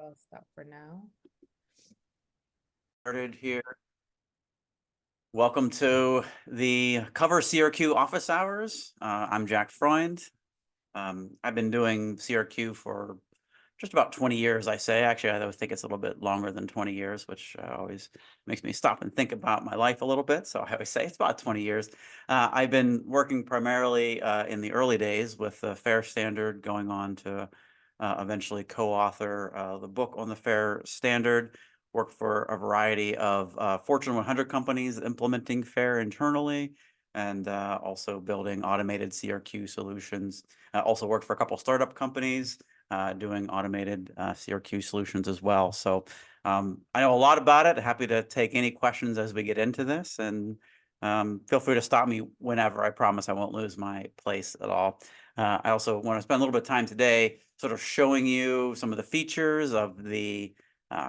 I'll stop for now. Started here. Welcome to the Cover CRQ office hours. I'm Jack Freund. I've been doing CRQ for just about 20 years, I say. Actually, I think it's a little bit longer than 20 years, which always makes me stop and think about my life a little bit. So I always say it's about 20 years. I've been working primarily in the early days with the FAIR standard, going on to eventually co-author the book on the FAIR standard. Worked for a variety of Fortune 100 companies implementing FAIR internally, and also building automated CRQ solutions. Also worked for a couple startup companies doing automated CRQ solutions as well. So I know a lot about it. Happy to take any questions as we get into this, and feel free to stop me whenever. I promise I won't lose my place at all. I also want to spend a little bit of time today sort of showing you some of the features of the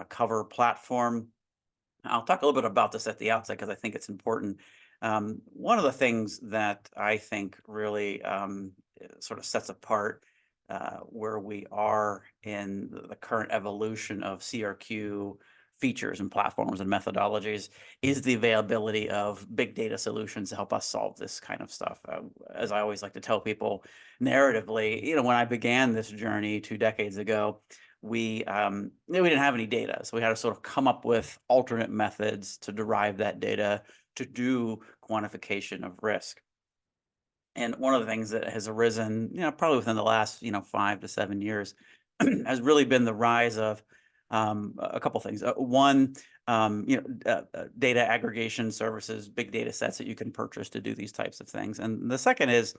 Cover platform. I'll talk a little bit about this at the outset because I think it's important. One of the things that I think really sort of sets apart where we are in the current evolution of CRQ features and platforms and methodologies is the availability of big data solutions to help us solve this kind of stuff. As I always like to tell people narratively, when I began this journey 2 decades ago, we didn't have any data. So we had to sort of come up with alternate methods to derive that data to do quantification of risk. And one of the things that has arisen, probably within the last, 5 to 7 years, has really been the rise of a couple things. One, data aggregation services, big data sets that you can purchase to do these types of things. And the second is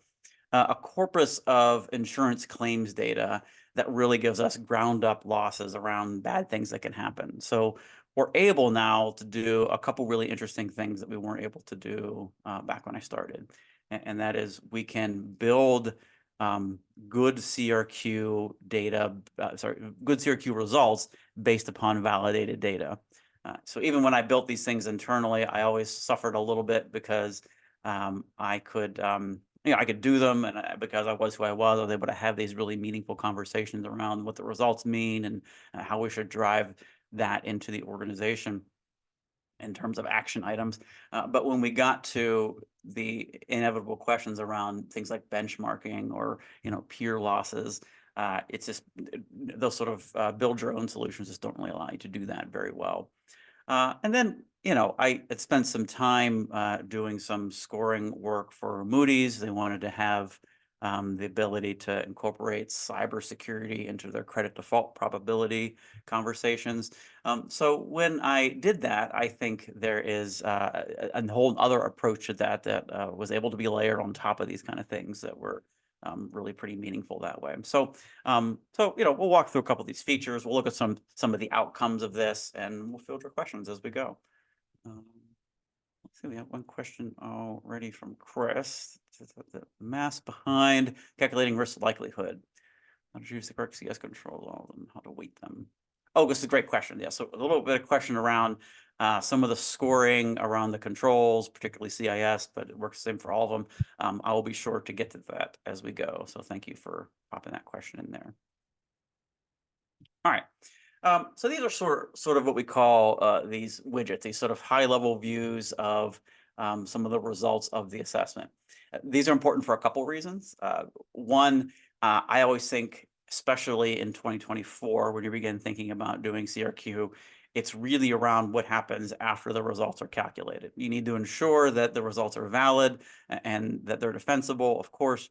a corpus of insurance claims data that really gives us ground up losses around bad things that can happen. So we're able now to do a couple really interesting things that we weren't able to do back when I started. And that is we can build good CRQ data, good CRQ results based upon validated data. So even when I built these things internally, I always suffered a little bit because I could I could do them, and because I was who I was able to have these really meaningful conversations around what the results mean and how we should drive that into the organization in terms of action items. But when we got to the inevitable questions around things like benchmarking or peer losses, it's just those sort of build your own solutions just don't really allow you to do that very well. And then, I had spent some time doing some scoring work for Moody's. They wanted to have the ability to incorporate cybersecurity into their credit default probability conversations. So when I did that, I think there is a whole other approach to that was able to be layered on top of these kind of things that were really pretty meaningful that way. So, we'll walk through a couple of these features. We'll look at some of the outcomes of this, and we'll filter questions as we go. Let's see, we have one question already from Chris. The math behind calculating risk likelihood. How to use the correct CS control and how to weight them. Oh, this is a great question. Yeah, so a little bit of question around some of the scoring around the controls, particularly CIS, but it works the same for all of them. I will be sure to get to that as we go. So thank you for popping that question in there. All right. So these are sort of what we call these widgets, these sort of high-level views of some of the results of the assessment. These are important for a couple reasons. One, I always think, especially in 2024, when you begin thinking about doing CRQ, it's really around what happens after the results are calculated. You need to ensure that the results are valid and that they're defensible, of course,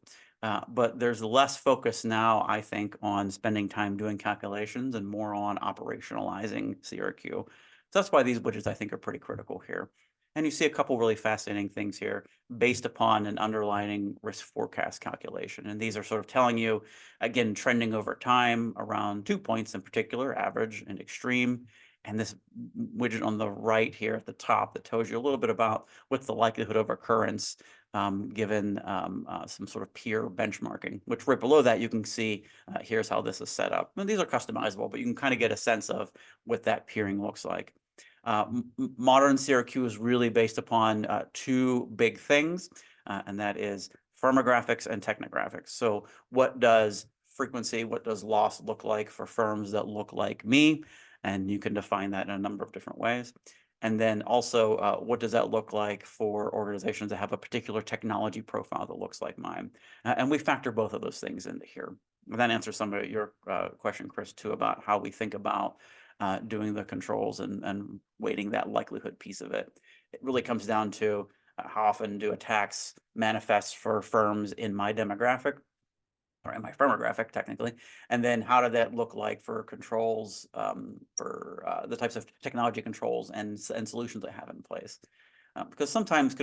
but there's less focus now, I think, on spending time doing calculations and more on operationalizing CRQ. So that's why these widgets, I think, are pretty critical here. And you see a couple really fascinating things here based upon an underlying risk forecast calculation. And these are sort of telling you, again, trending over time around 2 points in particular, average and extreme. And this widget on the right here at the top that tells you a little bit about what's the likelihood of occurrence given some sort of peer benchmarking, which right below that you can see here's how this is set up. And these are customizable, but you can kind of get a sense of what that peering looks like. Modern CRQ is really based upon 2 big things, and that is firmographics and technographics. So what does frequency, what does loss look like for firms that look like me? And you can define that in a number of different ways. And then also, what does that look like for organizations that have a particular technology profile that looks like mine? And we factor both of those things into here. And that answers some of your question, Chris, too, about how we think about doing the controls and weighting that likelihood piece of it. It really comes down to how often do attacks manifest for firms in my demographic, or in my firmographic technically, and then how did that look like for controls, for the types of technology controls and solutions I have in place. Because sometimes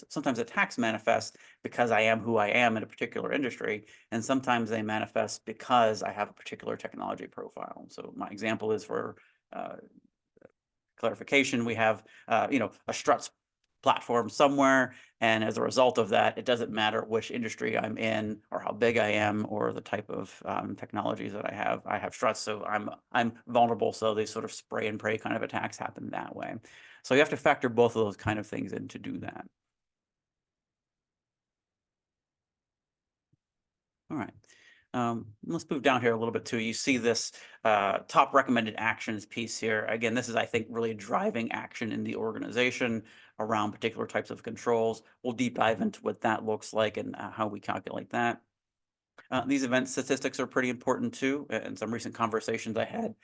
sometimes attacks manifest because I am who I am in a particular industry, and sometimes they manifest because I have a particular technology profile. So my example is for uh, clarification, we have a struts platform somewhere, and as a result of that, it doesn't matter which industry I'm in or how big I am or the type of technologies that I have. I have struts, so I'm vulnerable. So these sort of spray and pray kind of attacks happen that way. So you have to factor both of those kind of things in to do that. All right. Let's move down here a little bit too. You see this top recommended actions piece here. Again, this is, I think, really driving action in the organization around particular types of controls. We'll deep dive into what that looks like and how we calculate that. These event statistics are pretty important too. In some recent conversations I had,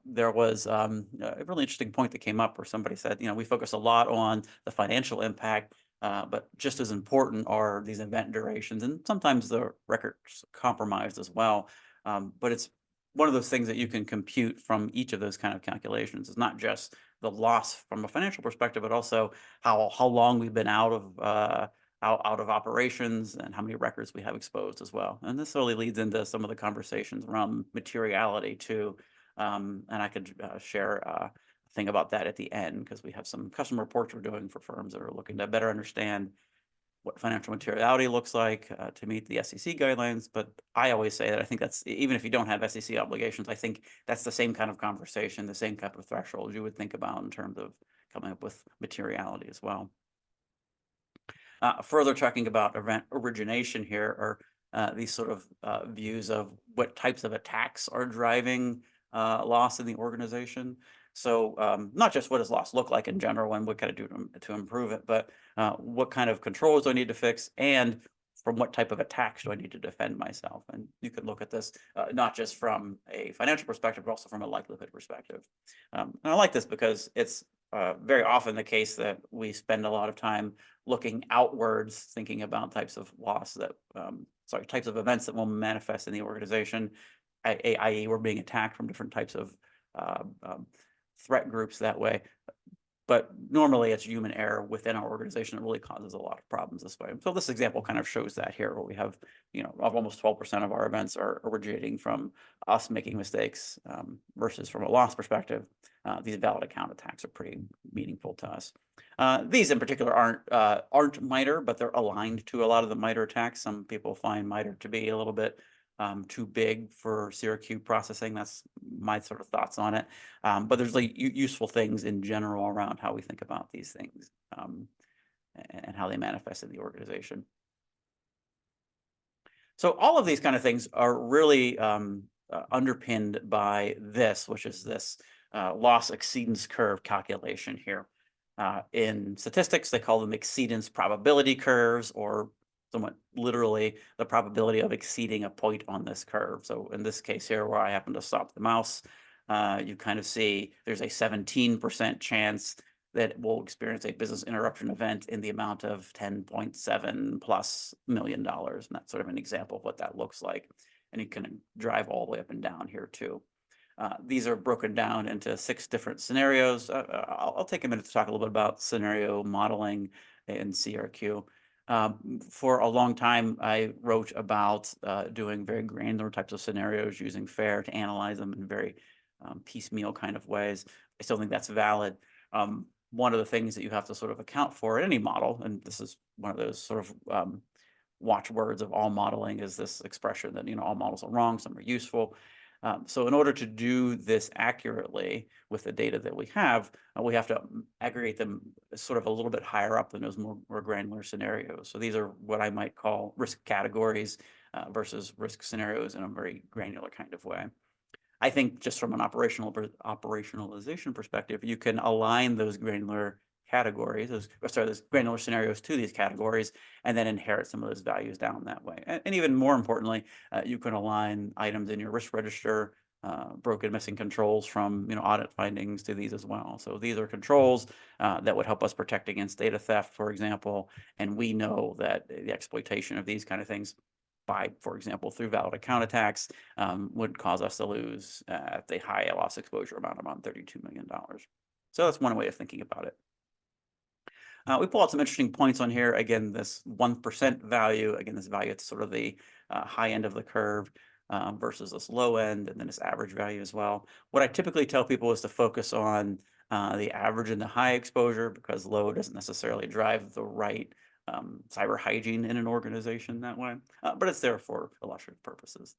there was a really interesting point that came up where somebody said, we focus a lot on the financial impact, but just as important are these event durations, and sometimes the record's compromised as well. But it's one of those things that you can compute from each of those kind of calculations. It's not just the loss from a financial perspective, but also how long we've been out of operations and how many records we have exposed as well. And this really leads into some of the conversations around materiality too. And I could share a thing about that at the end, because we have some customer reports we're doing for firms that are looking to better understand what financial materiality looks like to meet the SEC guidelines. But I always say that I think that's, even if you don't have SEC obligations, I think that's the same kind of conversation, the same type of threshold you would think about in terms of coming up with materiality as well. Further talking about event origination here are these sort of views of what types of attacks are driving loss in the organization. So not just what does loss look like in general and what can I do to improve it, but what kind of controls do I need to fix, and from what type of attacks do I need to defend myself? And you could look at this not just from a financial perspective, but also from a likelihood perspective. And I like this because it's very often the case that we spend a lot of time looking outwards, thinking about types of loss that, types of events that will manifest in the organization, i.e. we're being attacked from different types of threat groups that way. But normally it's human error within our organization that really causes a lot of problems this way. So this example kind of shows that here, where we have, almost 12% of our events are originating from us making mistakes versus from a loss perspective. These valid account attacks are pretty meaningful to us. These in particular aren't MITRE, but they're aligned to a lot of the MITRE attacks. Some people find MITRE to be a little bit too big for CRQ processing. That's my sort of thoughts on it. But there's like useful things in general around how we think about these things and how they manifest in the organization. So all of these kind of things are really underpinned by this, which is this loss exceedance curve calculation here. In statistics, they call them exceedance probability curves, or somewhat literally the probability of exceeding a point on this curve. So in this case here, where I happen to stop the mouse, you kind of see there's a 17% chance that we'll experience a business interruption event in the amount of $10.7+ million. And that's sort of an example of what that looks like. And you can drive all the way up and down here too. These are broken down into 6 different scenarios. I'll take a minute to talk a little bit about scenario modeling in CRQ. For a long time, I wrote about doing very granular types of scenarios using FAIR to analyze them in very piecemeal kind of ways. I still think that's valid. One of the things that you have to sort of account for in any model, and this is one of those sort of watchwords of all modeling, is this expression that all models are wrong, some are useful. So in order to do this accurately with the data that we have to aggregate them sort of a little bit higher up than those more granular scenarios. So these are what I might call risk categories. versus risk scenarios in a very granular kind of way. I think just from an operationalization perspective, you can align those granular categories, those granular scenarios to these categories, and then inherit some of those values down that way. And even more importantly, you can align items in your risk register, broken missing controls from audit findings to these as well. So these are controls that would help us protect against data theft, for example, and we know that the exploitation of these kind of things for example, through valid account attacks, would cause us to lose at the high loss exposure amount around $32 million. So that's one way of thinking about it. We pull out some interesting points on here. Again, this 1% value, again, this value at sort of the high end of the curve versus this low end, and then this average value as well. What I typically tell people is to focus on the average and the high exposure, because low doesn't necessarily drive the right cyber hygiene in an organization that way, but it's there for illustrative purposes.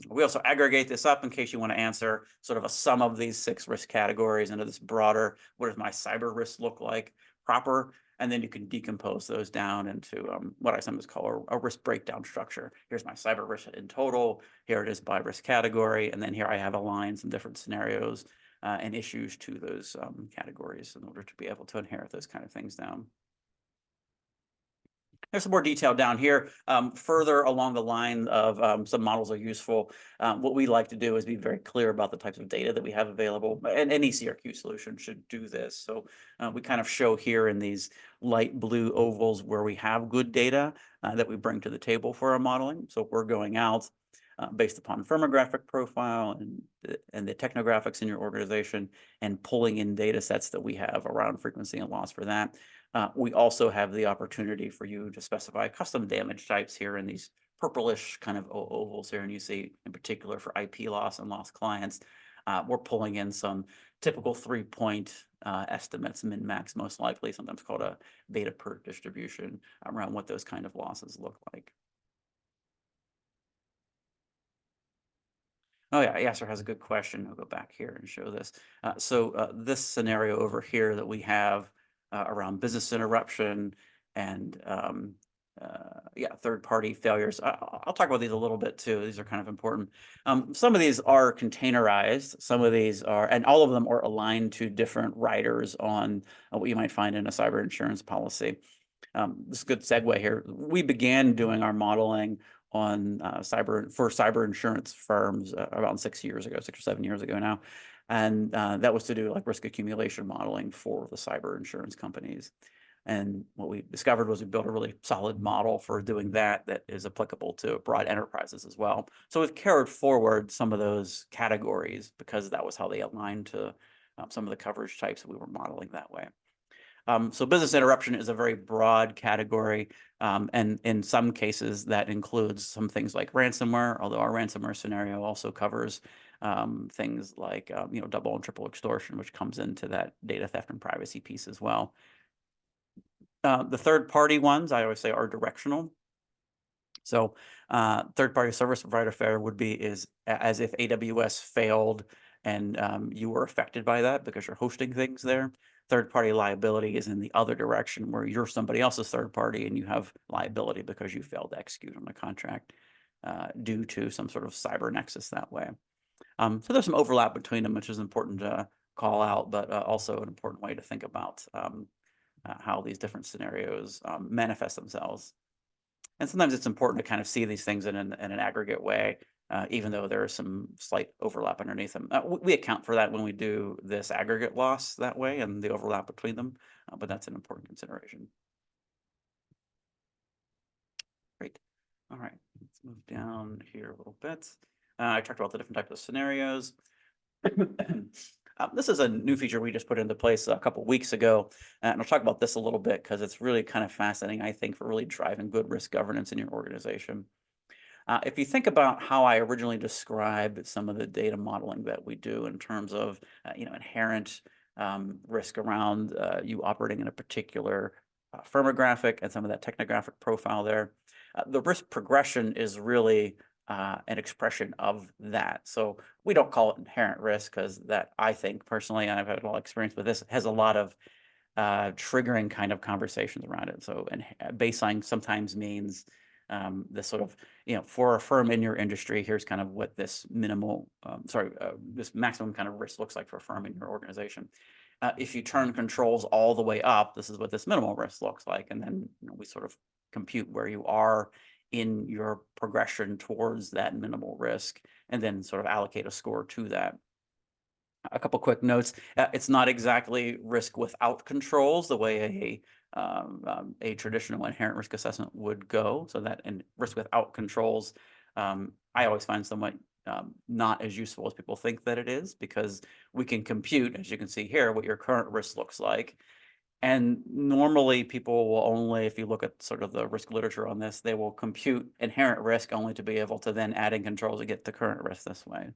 We also aggregate this up in case you want to answer sort of a sum of these 6 risk categories into this broader, what does my cyber risk look like proper? And then you can decompose those down into what I sometimes call a risk breakdown structure. Here's my cyber risk in total. Here it is by risk category. And then here I have aligned some different scenarios and issues to those categories in order to be able to inherit those kind of things down. There's some more detail down here. Further along the line of some models are useful. What we like to do is be very clear about the types of data that we have available, and any CRQ solution should do this. So we kind of show here in these light blue ovals where we have good data that we bring to the table for our modeling. So if we're going out based upon firmographic profile and the technographics in your organization and pulling in data sets that we have around frequency and loss for that. We also have the opportunity for you to specify custom damage types here in these purplish kind of ovals here. And you see in particular for IP loss and lost clients, we're pulling in some typical 3-point estimates, min-max most likely, sometimes called a beta PERT distribution around what those kind of losses look like. Oh yeah, Yasser has a good question. I'll go back here and show this. This scenario over here that we have around business interruption and third-party failures. I'll talk about these a little bit too. These are kind of important. Some of these are containerized. Some of these are, and all of them are aligned to different riders on what you might find in a cyber insurance policy. This is a good segue here. We began doing our modeling on cyber insurance firms around 6 years ago, 6 or 7 years ago now. And that was to do like risk accumulation modeling for the cyber insurance companies. And what we discovered was we built a really solid model for doing that is applicable to broad enterprises as well. So we've carried forward some of those categories because that was how they aligned to some of the coverage types that we were modeling that way. So business interruption is a very broad category, and in some cases that includes some things like ransomware, although our ransomware scenario also covers things like double and triple extortion, which comes into that data theft and privacy piece as well. The third-party ones, I always say, are directional. So third-party service provider failure would be as if AWS failed and you were affected by that because you're hosting things there. Third-party liability is in the other direction where you're somebody else's third party and you have liability because you failed to execute on a contract due to some sort of cyber nexus that way. So there's some overlap between them, which is important to call out, but also an important way to think about how these different scenarios manifest themselves. And sometimes it's important to kind of see these things in an aggregate way, even though there is some slight overlap underneath them. We account for that when we do this aggregate loss that way and the overlap between them, but that's an important consideration. Great. All right, let's move down here a little bit. I talked about the different types of scenarios. This is a new feature we just put into place a couple weeks ago, and I'll talk about this a little bit because it's really kind of fascinating, I think, for really driving good risk governance in your organization. If you think about how I originally described some of the data modeling that we do in terms of inherent risk around you operating in a particular firmographic and some of that technographic profile there, the risk progression is really an expression of that. So we don't call it inherent risk because that, I think personally, and I've had a lot of experience with this, has a lot of triggering kind of conversations around it. So and baseline sometimes means this sort of, for a firm in your industry, here's kind of what this this maximum kind of risk looks like for a firm in your organization. If you turn controls all the way up, this is what this minimal risk looks like. And then we sort of compute where you are in your progression towards that minimal risk, and then sort of allocate a score to that. A couple quick notes. It's not exactly risk without controls the way a traditional inherent risk assessment would go. So that in risk without controls, I always find somewhat not as useful as people think that it is, because we can compute, as you can see here, what your current risk looks like. And normally people will only, if you look at sort of the risk literature on this, they will compute inherent risk only to be able to then add in controls to get the current risk this way.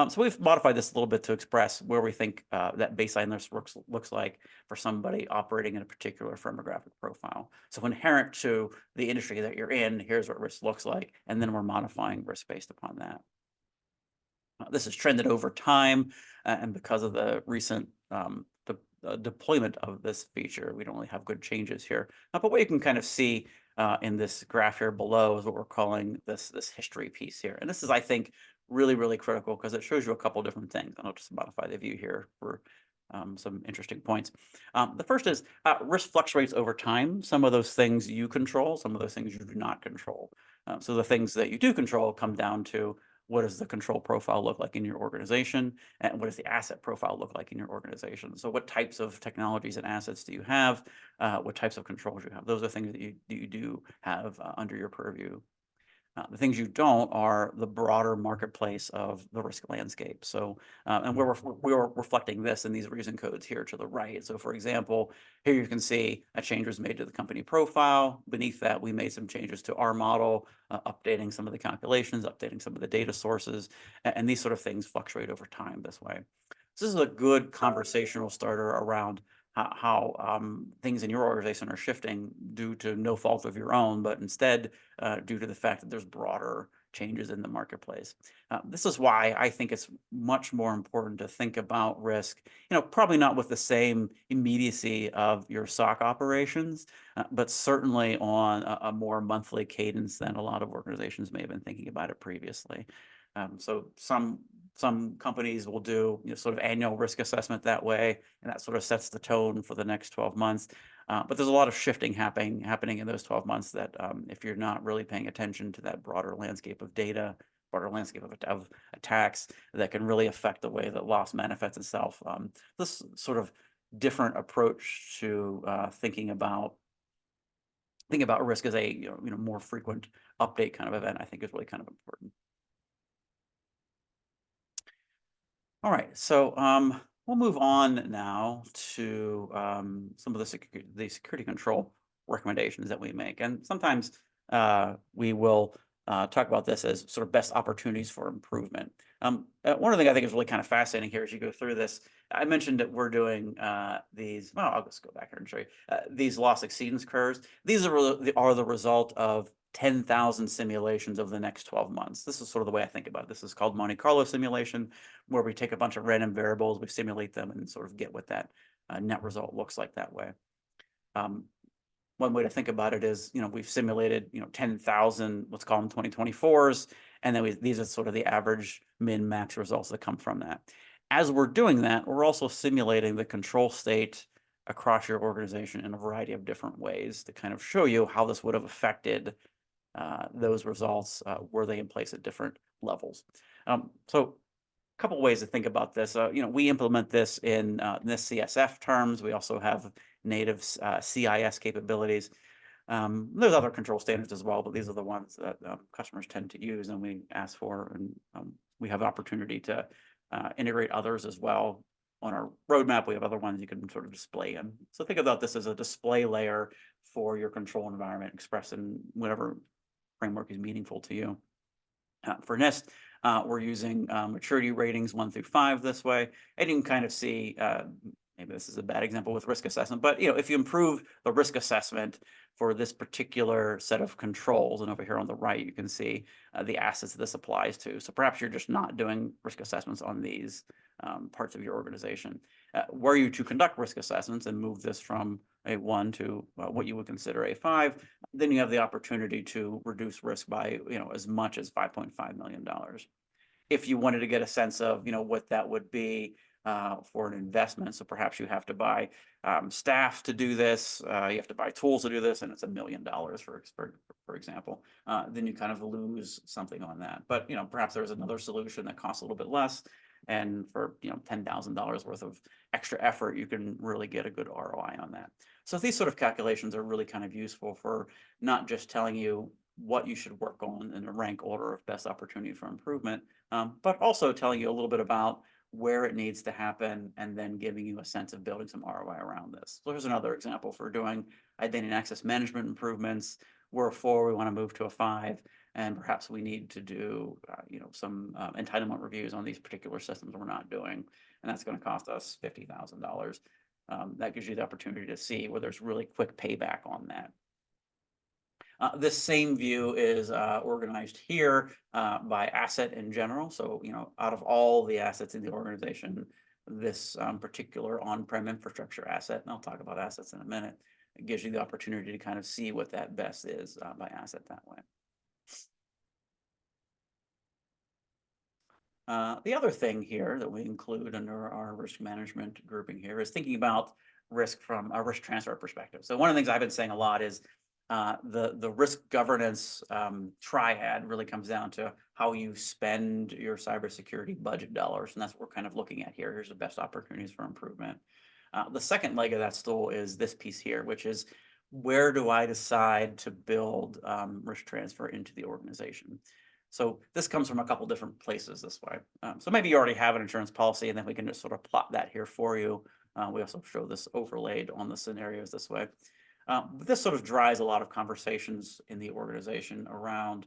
So we've modified this a little bit to express where we think that baseline risk looks like for somebody operating in a particular firmographic profile. So inherent to the industry that you're in, here's what risk looks like, and then we're modifying risk based upon that. This has trended over time, and because of the recent deployment of this feature, we don't really have good changes here. But what you can kind of see in this graph here below is what we're calling this history piece here. And this is, I think, really, really critical because it shows you a couple different things. And I'll just modify the view here for some interesting points. The first is risk fluctuates over time. Some of those things you control, some of those things you do not control. So the things that you do control come down to what does the control profile look like in your organization, and what does the asset profile look like in your organization? So what types of technologies and assets do you have? What types of controls you have? Those are things that you do have under your purview. The things you don't are the broader marketplace of the risk landscape. So, and we're reflecting this in these reason codes here to the right. So for example, here you can see a change was made to the company profile. Beneath that, we made some changes to our model, updating some of the calculations, updating some of the data sources, and these sort of things fluctuate over time this way. So this is a good conversational starter around how things in your organization are shifting due to no fault of your own, but instead due to the fact that there's broader changes in the marketplace. This is why I think it's much more important to think about risk, probably not with the same immediacy of your SOC operations, but certainly on a more monthly cadence than a lot of organizations may have been thinking about it previously. So some companies will do sort of annual risk assessment that way, and that sort of sets the tone for the next 12 months. But there's a lot of shifting happening in those 12 months that if you're not really paying attention to that broader landscape of data, broader landscape of attacks that can really affect the way that loss manifests itself. This sort of different approach to thinking about risk as a more frequent update kind of event, I think is really kind of important. All right, so we'll move on now to some of the security control recommendations that we make. And sometimes we will talk about this as sort of best opportunities for improvement. One of the things I think is really kind of fascinating here as you go through this, I mentioned that we're doing these, well, I'll just go back here and show you, these loss exceedance curves. These are the result of 10,000 simulations over the next 12 months. This is sort of the way I think about it. This is called Monte Carlo simulation, where we take a bunch of random variables, we simulate them, and sort of get what that net result looks like that way. One way to think about it is, we've simulated, 10,000, let's call them 2024s, and then these are sort of the average min max results that come from that. As we're doing that, we're also simulating the control state across your organization in a variety of different ways to kind of show you how this would have affected those results were they in place at different levels. So a couple ways to think about this. We implement this in this CSF terms. We also have native CIS capabilities. There's other control standards as well, but these are the ones that customers tend to use and we ask for, and we have opportunity to integrate others as well. On our roadmap, we have other ones you can sort of display in. So think about this as a display layer for your control environment expressed in whatever framework is meaningful to you. For NIST, we're using maturity ratings 1 through 5 this way. And you can kind of see, maybe this is a bad example with risk assessment, but if you improve the risk assessment for this particular set of controls, and over here on the right, you can see the assets this applies to. So perhaps you're just not doing risk assessments on these parts of your organization. Were you to conduct risk assessments and move this from a 1 to what you would consider a 5, then you have the opportunity to reduce risk by, as much as $5.5 million. If you wanted to get a sense of, what that would be for an investment, so perhaps you have to buy staff to do this, you have to buy tools to do this, and it's $1 million for example, then you kind of lose something on that. But perhaps there's another solution that costs a little bit less, and for $10,000 worth of extra effort, you can really get a good ROI on that. So these sort of calculations are really kind of useful for not just telling you what you should work on in a rank order of best opportunity for improvement, but also telling you a little bit about where it needs to happen and then giving you a sense of building some ROI around this. So here's another example for doing identity and access management improvements. We're a 4, we want to move to a 5, and perhaps we need to do some entitlement reviews on these particular systems we're not doing, and that's going to cost us $50,000. That gives you the opportunity to see where there's really quick payback on that. This same view is organized here by asset in general. So, out of all the assets in the organization, this particular on-prem infrastructure asset, and I'll talk about assets in a minute, it gives you the opportunity to kind of see what that best is by asset that way. The other thing here that we include under our risk management grouping here is thinking about risk from a risk transfer perspective. So one of the things I've been saying a lot is the risk governance triad really comes down to how you spend your cybersecurity budget dollars, and that's what we're kind of looking at here. Here's the best opportunities for improvement. The second leg of that stool is this piece here, which is where do I decide to build risk transfer into the organization? So this comes from a couple different places this way. So maybe you already have an insurance policy, and then we can just sort of plot that here for you. We also show this overlaid on the scenarios this way. But this sort of drives a lot of conversations in the organization around,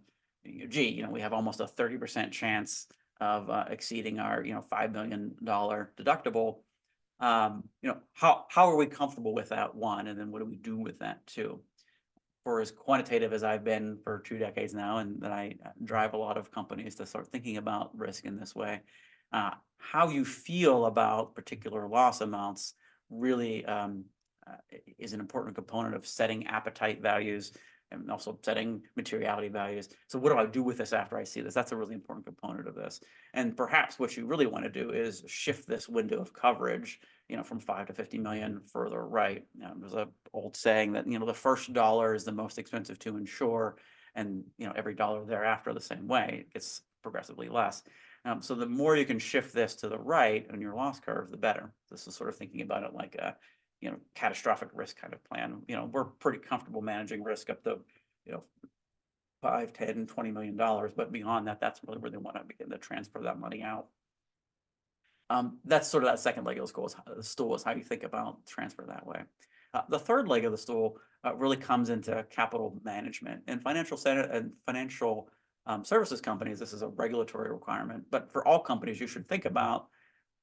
gee, we have almost a 30% chance of exceeding our, $5 million deductible. How are we comfortable with that, one, and then what do we do with that, two? For as quantitative as I've been for 2 decades now, and that I drive a lot of companies to start thinking about risk in this way, how you feel about particular loss amounts really is an important component of setting appetite values and also setting materiality values. So what do I do with this after I see this? That's a really important component of this. And perhaps what you really want to do is shift this window of coverage, from 5 to 50 million further right. There's an old saying that, the first dollar is the most expensive to insure, and, every dollar thereafter the same way, it gets progressively less. So the more you can shift this to the right on your loss curve, the better. This is sort of thinking about it like a, catastrophic risk kind of plan. We're pretty comfortable managing risk up to, $5, $10, $20 million, but beyond that, that's really where they want to begin to transfer that money out. That's sort of that second leg of the stool is how you think about transfer that way. The third leg of the stool really comes into capital management and financial services companies. This is a regulatory requirement, but for all companies, you should think about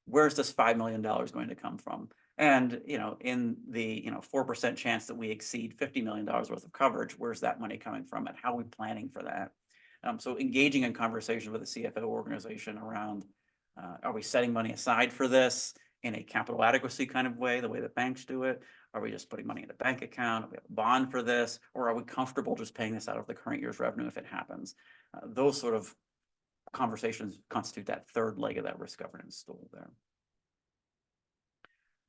where's this $5 million going to come from? And, in the, 4% chance that we exceed $50 million worth of coverage, where's that money coming from and how are we planning for that? So engaging in conversation with the CFO organization around, are we setting money aside for this in a capital adequacy kind of way, the way that banks do it? Are we just putting money in a bank account? Do we have a bond for this? Or are we comfortable just paying this out of the current year's revenue if it happens? Those sort of conversations constitute that third leg of that risk governance stool there.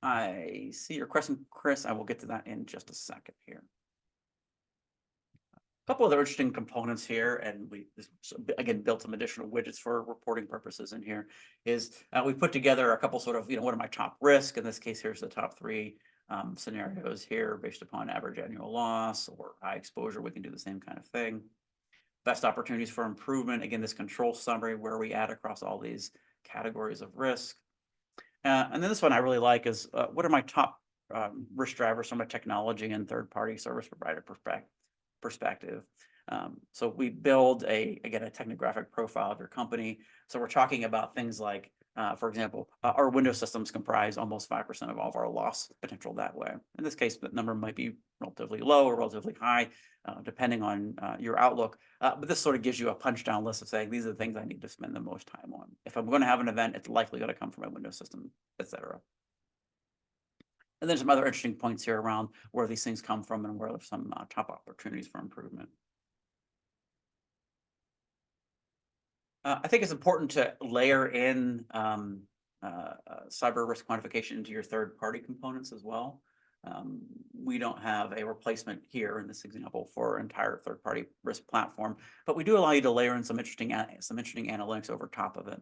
I see your question, Chris. I will get to that in just a second here. A couple other interesting components here, and we again built some additional widgets for reporting purposes in here, is we put together a couple sort of, what are my top risk? In this case, here's the top 3 scenarios here based upon average annual loss or high exposure. We can do the same kind of thing. Best opportunities for improvement. Again, this control summary where we add across all these categories of risk. And then this one I really like is what are my top risk drivers from a technology and third-party service provider perspective. So we build again a technographic profile of your company. So we're talking about things like, for example, our Windows systems comprise almost 5% of all of our loss potential that way. In this case, the number might be relatively low or relatively high, depending on your outlook. But this sort of gives you a punch down list of saying, these are the things I need to spend the most time on. If I'm going to have an event, it's likely going to come from my Windows system, etc. And then some other interesting points here around where these things come from and where there's some top opportunities for improvement. I think it's important to layer in cyber risk quantification into your third-party components as well. We don't have a replacement here in this example for our entire third-party risk platform, but we do allow you to layer in some interesting analytics over top of it.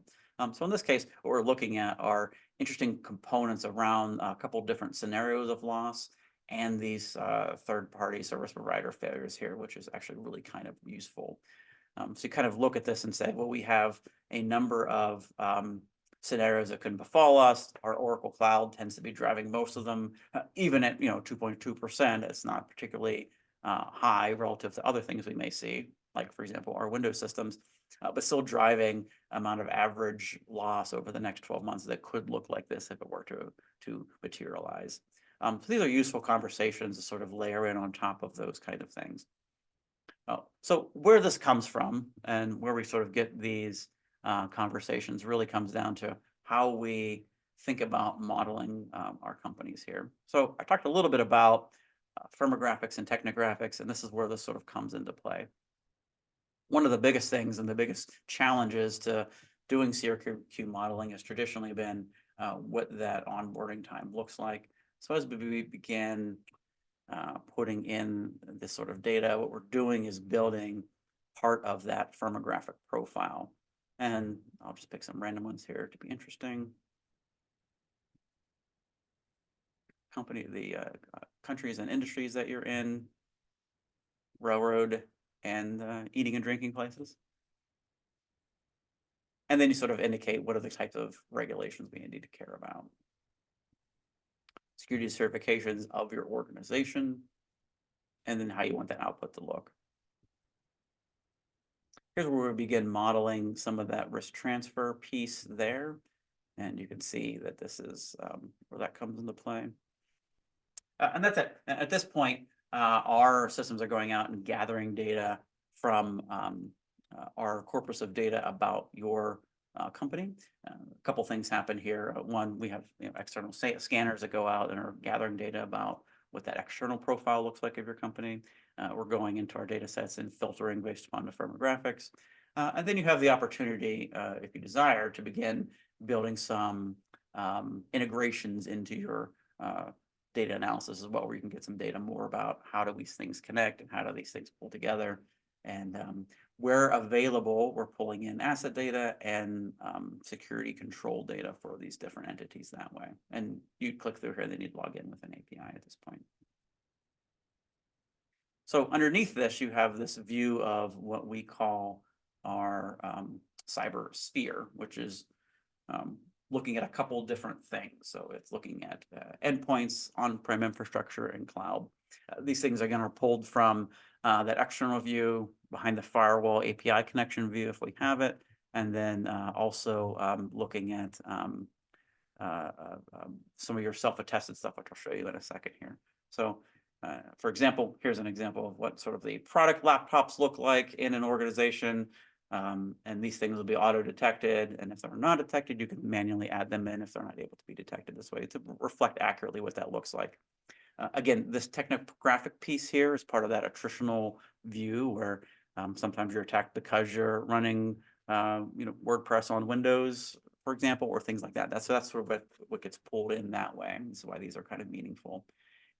So in this case, what we're looking at are interesting components around a couple different scenarios of loss and these third-party service provider failures here, which is actually really kind of useful. So you kind of look at this and say, well, we have a number of scenarios that can befall us. Our Oracle Cloud tends to be driving most of them, even at 2.2%. It's not particularly high relative to other things we may see, like for example, our Windows systems, but still driving amount of average loss over the next 12 months that could look like this if it were to materialize. So these are useful conversations to sort of layer in on top of those kind of things. So where this comes from and where we sort of get these conversations really comes down to how we think about modeling our companies here. So I talked a little bit about firmographics and technographics, and this is where this sort of comes into play. One of the biggest things and the biggest challenges to doing CRQ modeling has traditionally been what that onboarding time looks like. So as we began putting in this sort of data, what we're doing is building part of that firmographic profile. And I'll just pick some random ones here to be interesting. The countries and industries that you're in, railroad, and eating and drinking places. And then you sort of indicate what are the types of regulations we need to care about. Security certifications of your organization, and then how you want that output to look. Here's where we begin modeling some of that risk transfer piece there. And you can see that this is where that comes into play. And that's it. At this point, our systems are going out and gathering data from our corpus of data about your company. A couple things happen here. One, we have external scanners that go out and are gathering data about what that external profile looks like of your company. We're going into our data sets and filtering based upon the firmographics. And then you have the opportunity, if you desire, to begin building some integrations into your data analysis as well, where you can get some data more about how do these things connect and how do these things pull together. And where available, we're pulling in asset data and security control data for these different entities that way. And you click through here, then you'd log in with an API at this point. So underneath this, you have this view of what we call our cyber sphere, which is looking at a couple different things. So it's looking at endpoints, on-prem infrastructure, and cloud. These things are going to be pulled from that external view, behind the firewall API connection view if we have it, and then also looking at some of your self-attested stuff, which I'll show you in a second here. So for example, here's an example of what sort of the product laptops look like in an organization. And these things will be auto-detected, and if they're not detected, you can manually add them in if they're not able to be detected this way to reflect accurately what that looks like. Again, this technographic piece here is part of that attritional view where sometimes you're attacked because you're running WordPress on Windows, for example, or things like that. That's sort of what gets pulled in that way. That's why these are kind of meaningful.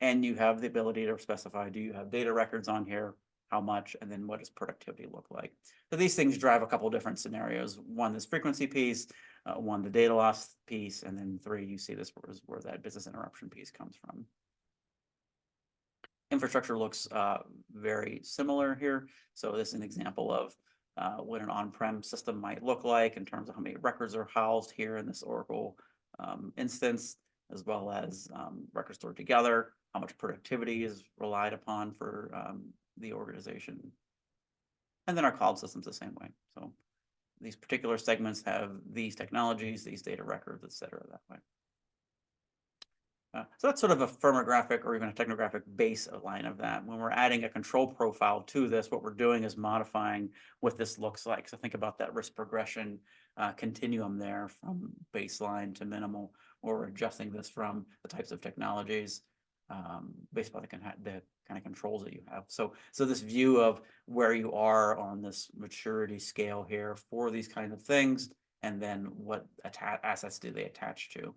And you have the ability to specify, do you have data records on here? How much, and then what does productivity look like? So these things drive a couple different scenarios. One, this frequency piece, one, the data loss piece, and then three, you see this is where that business interruption piece comes from. Infrastructure looks very similar here. So this is an example of what an on-prem system might look like in terms of how many records are housed here in this Oracle instance, as well as records stored together, how much productivity is relied upon for the organization. And then our cloud system's the same way. So these particular segments have these technologies, these data records, et cetera, that way. So that's sort of a firmographic or even a technographic baseline of that. When we're adding a control profile to this, what we're doing is modifying what this looks like. So think about that risk progression continuum there from baseline to minimal, or adjusting this from the types of technologies based on the kind of controls that you have. So this view of where you are on this maturity scale here for these kinds of things, and then what assets do they attach to.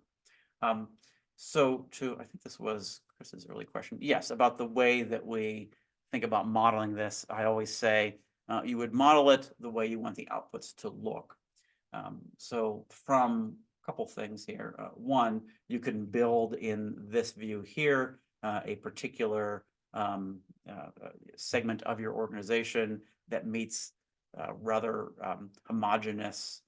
So I think this was Chris's early question. Yes, about the way that we think about modeling this, I always say you would model it the way you want the outputs to look. So from a couple things here. One, you can build in this view here a particular segment of your organization that meets rather homogeneous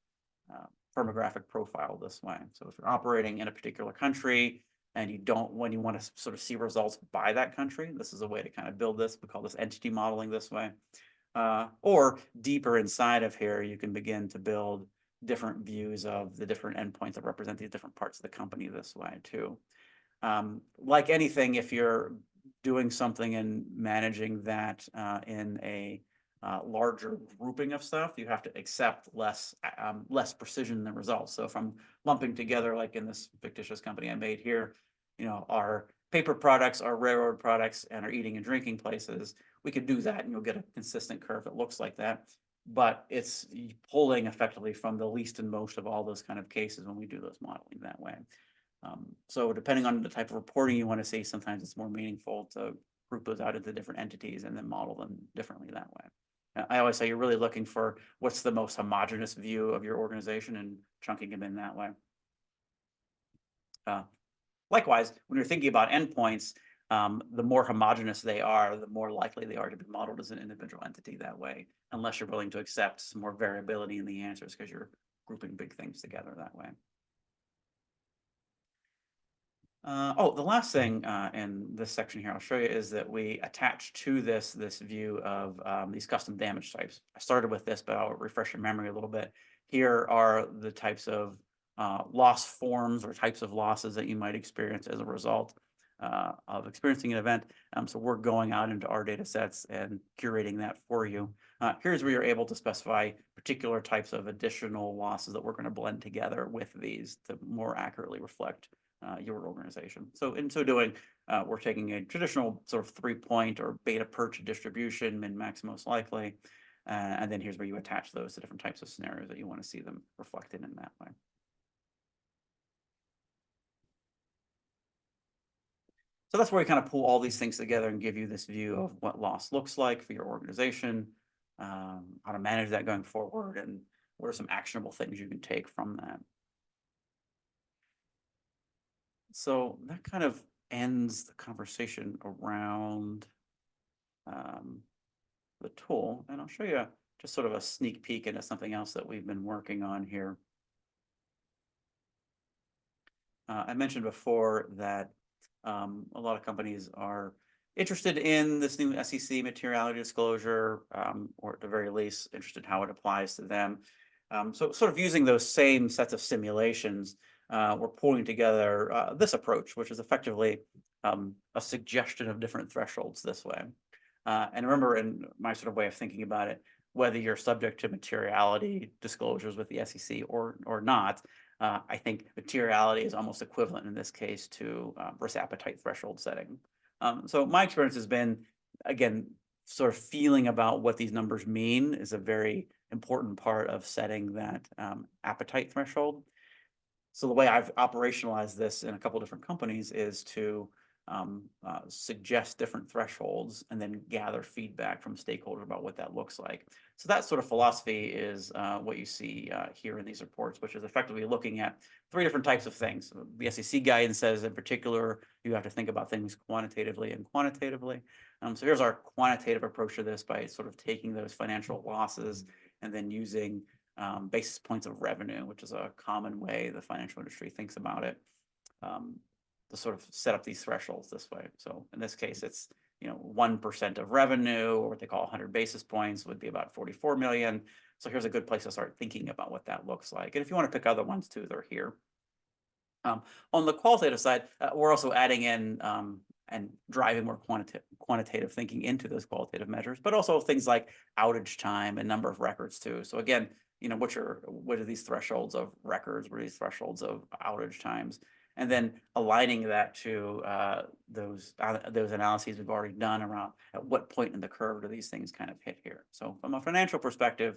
firmographic profile this way. So if you're operating in a particular country and when you want to sort of see results by that country, this is a way to kind of build this. We call this entity modeling this way. Or deeper inside of here, you can begin to build different views of the different endpoints that represent these different parts of the company this way too. Like anything, if you're doing something and managing that in a larger grouping of stuff, you have to accept less precision in the results. So if I'm lumping together, like in this fictitious company I made here, our paper products, our railroad products, and our eating and drinking places, we could do that and you'll get a consistent curve that looks like that. But it's pulling effectively from the least and most of all those kind of cases when we do those modeling that way. So depending on the type of reporting you want to see, sometimes it's more meaningful to group those out into different entities and then model them differently that way. I always say you're really looking for what's the most homogeneous view of your organization and chunking them in that way. Likewise, when you're thinking about endpoints, the more homogeneous they are, the more likely they are to be modeled as an individual entity that way, unless you're willing to accept some more variability in the answers because you're grouping big things together that way. The last thing in this section here I'll show you is that we attach to this view of these custom damage types. I started with this, but I'll refresh your memory a little bit. Here are the types of loss forms or types of losses that you might experience as a result of experiencing an event. So we're going out into our data sets and curating that for you. Here's where you're able to specify particular types of additional losses that we're going to blend together with these to more accurately reflect your organization. So in so doing, we're taking a traditional sort of 3-point or beta perch distribution, min, max, most likely, and then here's where you attach those to different types of scenarios that you want to see them reflected in that way. So that's where we kind of pull all these things together and give you this view of what loss looks like for your organization, how to manage that going forward, and what are some actionable things you can take from that. So that kind of ends the conversation around the tool, and I'll show you just sort of a sneak peek into something else that we've been working on here. I mentioned before that a lot of companies are interested in this new SEC materiality disclosure, or at the very least interested in how it applies to them. So sort of using those same sets of simulations, we're pulling together this approach, which is effectively a suggestion of different thresholds this way. And remember, in my sort of way of thinking about it, whether you're subject to materiality disclosures with the SEC or not, I think materiality is almost equivalent in this case to risk appetite threshold setting. So my experience has been, again, sort of feeling about what these numbers mean is a very important part of setting that appetite threshold. So the way I've operationalized this in a couple different companies is to suggest different thresholds and then gather feedback from stakeholders about what that looks like. So that sort of philosophy is what you see here in these reports, which is effectively looking at 3 different types of things. So the SEC guidance says in particular, you have to think about things quantitatively and quantitatively. So here's our quantitative approach to this by sort of taking those financial losses and then using basis points of revenue, which is a common way the financial industry thinks about it, to sort of set up these thresholds this way. So in this case, it's 1% of revenue, or what they call 100 basis points would be about 44 million. So here's a good place to start thinking about what that looks like. And if you want to pick other ones too, they're here. On the qualitative side, we're also adding in and driving more quantitative thinking into those qualitative measures, but also things like outage time and number of records too. So again, what are these thresholds of records? What are these thresholds of outage times? And then aligning that to those analyses we've already done around at what point in the curve do these things kind of hit here. So from a financial perspective,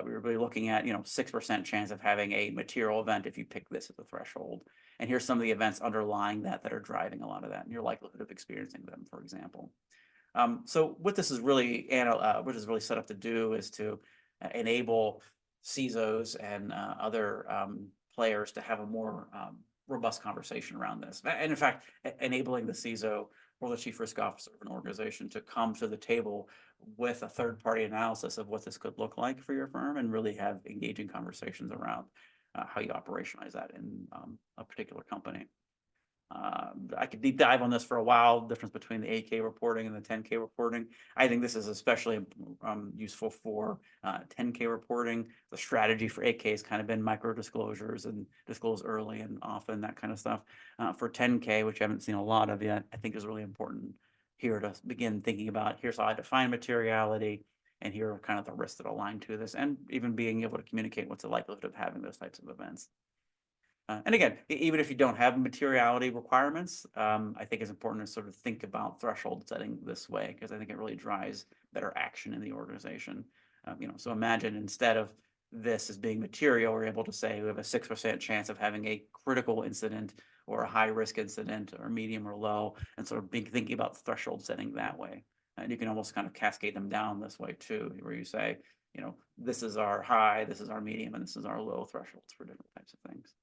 we were really looking at 6% chance of having a material event if you pick this as a threshold. And here's some of the events underlying that are driving a lot of that and your likelihood of experiencing them, for example. So what this is really set up to do is to enable CISOs and other players to have a more robust conversation around this. And in fact, enabling the CISO or the chief risk officer of an organization to come to the table with a third-party analysis of what this could look like for your firm and really have engaging conversations around how you operationalize that in a particular company. I could deep dive on this for a while, the difference between the 8K reporting and the 10K reporting. I think this is especially useful for 10K reporting. The strategy for 8K has kind of been micro disclosures and disclose early and often, that kind of stuff. For 10K, which I haven't seen a lot of yet, I think is really important here to begin thinking about, here's how I define materiality, and here are kind of the risks that align to this, and even being able to communicate what's the likelihood of having those types of events. And again, even if you don't have materiality requirements, I think it's important to sort of think about threshold setting this way, because I think it really drives better action in the organization. So imagine instead of this as being material, we're able to say we have a 6% chance of having a critical incident or a high risk incident or medium or low, and sort of thinking about threshold setting that way. And you can almost kind of cascade them down this way too, where you say, this is our high, this is our medium, and this is our low thresholds for different types of things.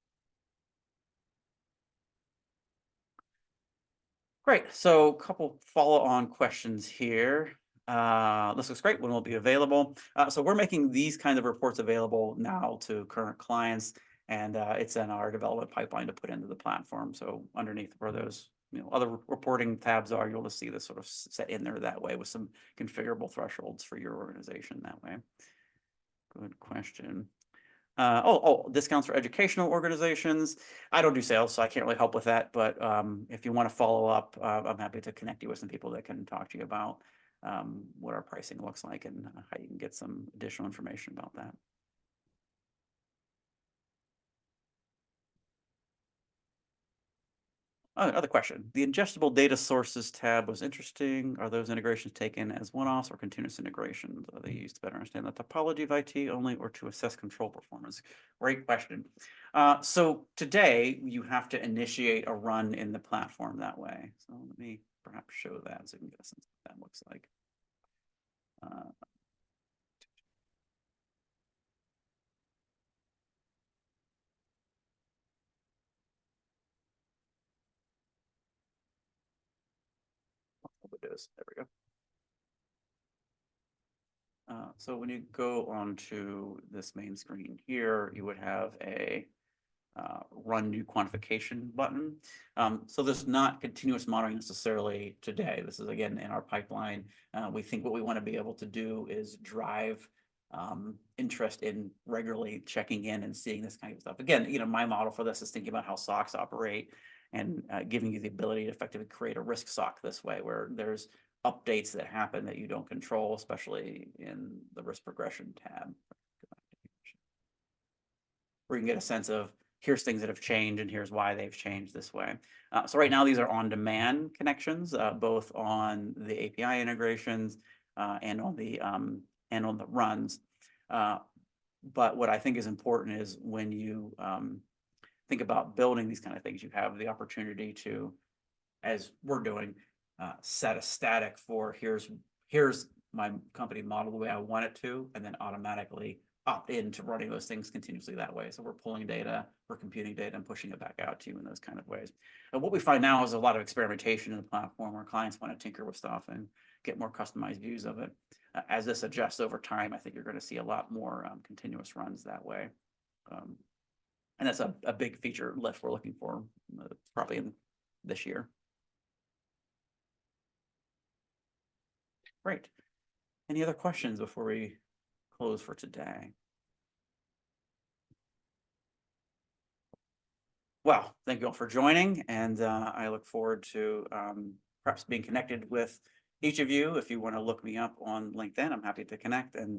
Great. So a couple follow-on questions here. This looks great. When will it be available? So we're making these kinds of reports available now to current clients, and it's in our development pipeline to put into the platform. So underneath where those other reporting tabs are, you'll just see this sort of set in there that way with some configurable thresholds for your organization that way. Good question. Discounts for educational organizations. I don't do sales, so I can't really help with that. But if you want to follow up, I'm happy to connect you with some people that can talk to you about what our pricing looks like and how you can get some additional information about that. Oh, another question. The ingestible data sources tab was interesting. Are those integrations taken as one-offs or continuous integrations? Are they used to better understand the topology of IT only or to assess control performance? Great question. So today you have to initiate a run in the platform that way. So let me perhaps show that so you can get a sense of what that looks like. Windows, there we go. So when you go onto this main screen here, you would have a run new quantification button. So there's not continuous monitoring necessarily today. This is again in our pipeline. We think what we want to be able to do is drive interest in regularly checking in and seeing this kind of stuff. Again, my model for this is thinking about how SOCs operate and giving you the ability to effectively create a risk SOC this way, where there's updates that happen that you don't control, especially in the risk progression tab, where you can get a sense of here's things that have changed and here's why they've changed this way. So right now these are on-demand connections, both on the API integrations and on the runs. But what I think is important is when you think about building these kind of things, you have the opportunity to, as we're doing, set a static for here's my company model the way I want it to, and then automatically opt into running those things continuously that way. So we're pulling data, we're computing data and pushing it back out to you in those kind of ways. And what we find now is a lot of experimentation in the platform where clients want to tinker with stuff and get more customized views of it. As this adjusts over time, I think you're going to see a lot more continuous runs that way. And that's a big feature lift we're looking for probably in this year. Great. Any other questions before we close for today? Well, thank you all for joining, and I look forward to perhaps being connected with each of you. If you want to look me up on LinkedIn, I'm happy to connect and